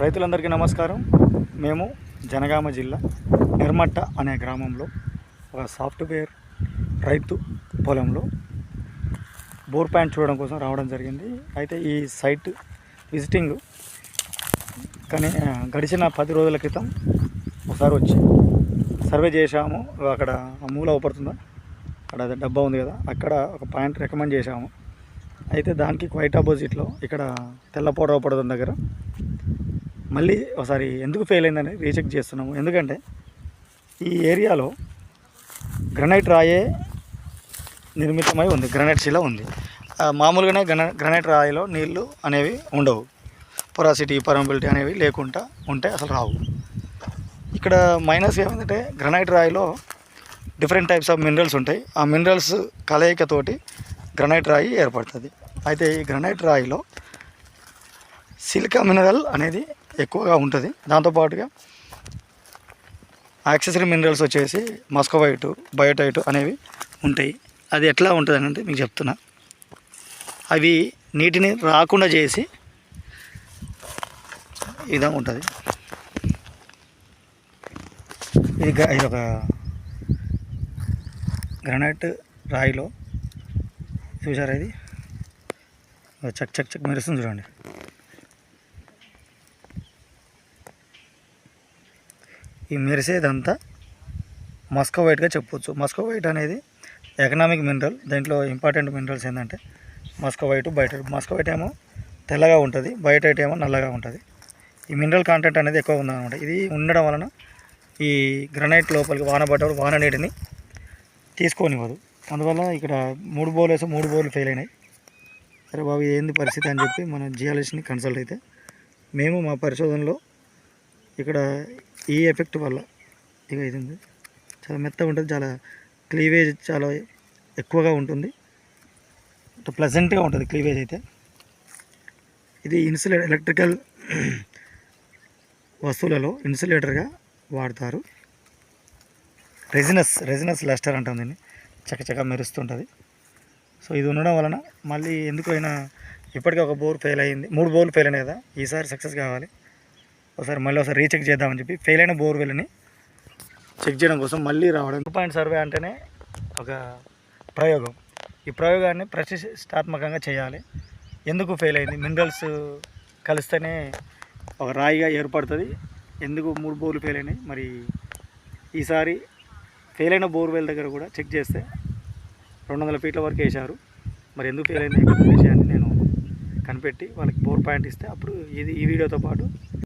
రైతులందరికీ నమస్కారం. మేము జనగామ జిల్లా నిర్మట్ట అనే గ్రామంలో ఒక సాఫ్ట్వేర్ రైతు పొలంలో బోర్ ప్యాంట్ చూడడం కోసం రావడం జరిగింది. అయితే ఈ సైట్ విజిటింగ్ కానీ గడిచిన 10 రోజుల క్రితం ఒకసారి వచ్చి సర్వే చేశాము. అక్కడ మూల అవపడుతుందా, అక్కడ డబ్బా ఉంది కదా, అక్కడ ఒక పాయింట్ రికమెండ్ చేశాము. అయితే దానికి క్వైట్ ఆపోజిట్లో ఇక్కడ తెల్ల పౌడర్ అవపడుతున్న దగ్గర మళ్ళీ ఒకసారి ఎందుకు ఫెయిల్ అయిందని రీచెక్ చేస్తున్నాము. ఎందుకంటే ఈ ఏరియాలో గ్రనైట్ రాయే నిర్మితమై ఉంది, గ్రనైట్ శిల ఉంది. మామూలుగానే గ్రనైట్ రాయిలో నీళ్లు అనేవి ఉండవు, పొరాసిటీ పర్మబిలిటీ అనేవి లేకుండా ఉంటే అసలు రావు. ఇక్కడ మైనస్ ఏమంటే గ్రనైట్ రాయిలో డిఫరెంట్ టైప్స్ ఆఫ్ మినరల్స్ ఉంటాయి. ఆ మినరల్స్ కలయికతోటి గ్రనైట్ రాయి ఏర్పడుతుంది. అయితే ఈ గ్రనైట్ రాయిలో సిలికా మినరల్ అనేది ఎక్కువగా ఉంటుంది. దాంతోపాటుగా యాక్సెసరీ మినరల్స్ వచ్చేసి మస్కోవైట్, బయోటైట్ అనేవి ఉంటాయి. అది ఎట్లా ఉంటుంది అంటే మీకు చెప్తున్నా. అవి నీటిని రాకుండా చేసి ఈ విధంగా ఉంటుంది. ఇది ఒక గ్రనైట్ రాయిలో చూసారా, ఇది చక్ చక్ చక్ మెరుస్తుంది చూడండి. ఈ మెరిసేదంతా మస్కోవైట్గా చెప్పవచ్చు. మస్కోవైట్ అనేది ఎకనామిక్ మినరల్. దీంట్లో ఇంపార్టెంట్ మినరల్స్ ఏంటంటే మస్కోవైట్, బయోటైట్. మస్కోవైట్ ఏమో తెల్లగా ఉంటుంది, బయోటైట్ ఏమో నల్లగా ఉంటుంది. ఈ మినరల్ కాంటెంట్ అనేది ఎక్కువ ఉందన్నమాట. ఇది ఉండడం వలన ఈ గ్రనైట్ లోపలికి వాన పడ్డప్పుడు వాన నీటిని తీసుకోనివ్వదు. అందువల్ల ఇక్కడ 3 బోర్లు వేస్తే 3 బోర్లు ఫెయిల్ అయినాయి. సరే బాబు ఏంది పరిస్థితి అని చెప్పి మన జియాలజిస్ట్ని కన్సల్ట్ అయితే మేము మా పరిశోధనలో ఇక్కడ ఈ ఎఫెక్ట్ వల్ల ఇక ఇది ఉంది, చాలా మెత్తగా ఉంటుంది, చాలా క్లీవేజ్ చాలా ఎక్కువగా ఉంటుంది, ప్లెజెంట్గా ఉంటుంది క్లీవేజ్. అయితే ఇది ఎలక్ట్రికల్ వస్తువులలో ఇన్సులేటర్గా వాడతారు. రెజినస్ లెస్టర్ అంటాం దీన్ని. చక్కచక్క మెరుస్తుంటుంది. సో ఇది ఉండడం వలన మళ్ళీ ఎందుకైనా ఇప్పటికీ ఒక బోర్ ఫెయిల్ అయింది, 3 బోర్లు ఫెయిల్ అయినాయి కదా, ఈసారి సక్సెస్ కావాలి. ఒకసారి రీచెక్ చేద్దామని చెప్పి ఫెయిల్ అయిన బోర్వెల్ని చెక్ చేయడం కోసం మళ్ళీ రావడం. 2 పాయింట్ సర్వే అంటేనే ఒక ప్రయోగం. ఈ ప్రయోగాన్ని ప్రతిష్టాత్మకంగా చేయాలి. ఎందుకు ఫెయిల్ అయింది, మినరల్స్ కలిస్తేనే ఒక రాయిగా ఏర్పడుతుంది, ఎందుకు 3 బోర్లు ఫెయిల్ అయినాయి. మరి ఈసారి ఫెయిల్ అయిన బోర్వెల్ దగ్గర కూడా చెక్ చేస్తే 200 ఫీట్ల వరకు వేశారు. మరి ఎందుకు ఫెయిల్ అయింది విషయాన్ని నేను కనిపెట్టి వాళ్ళకి బోర్ పాయింట్ ఇస్తే అప్పుడు ఈ వీడియోతో పాటు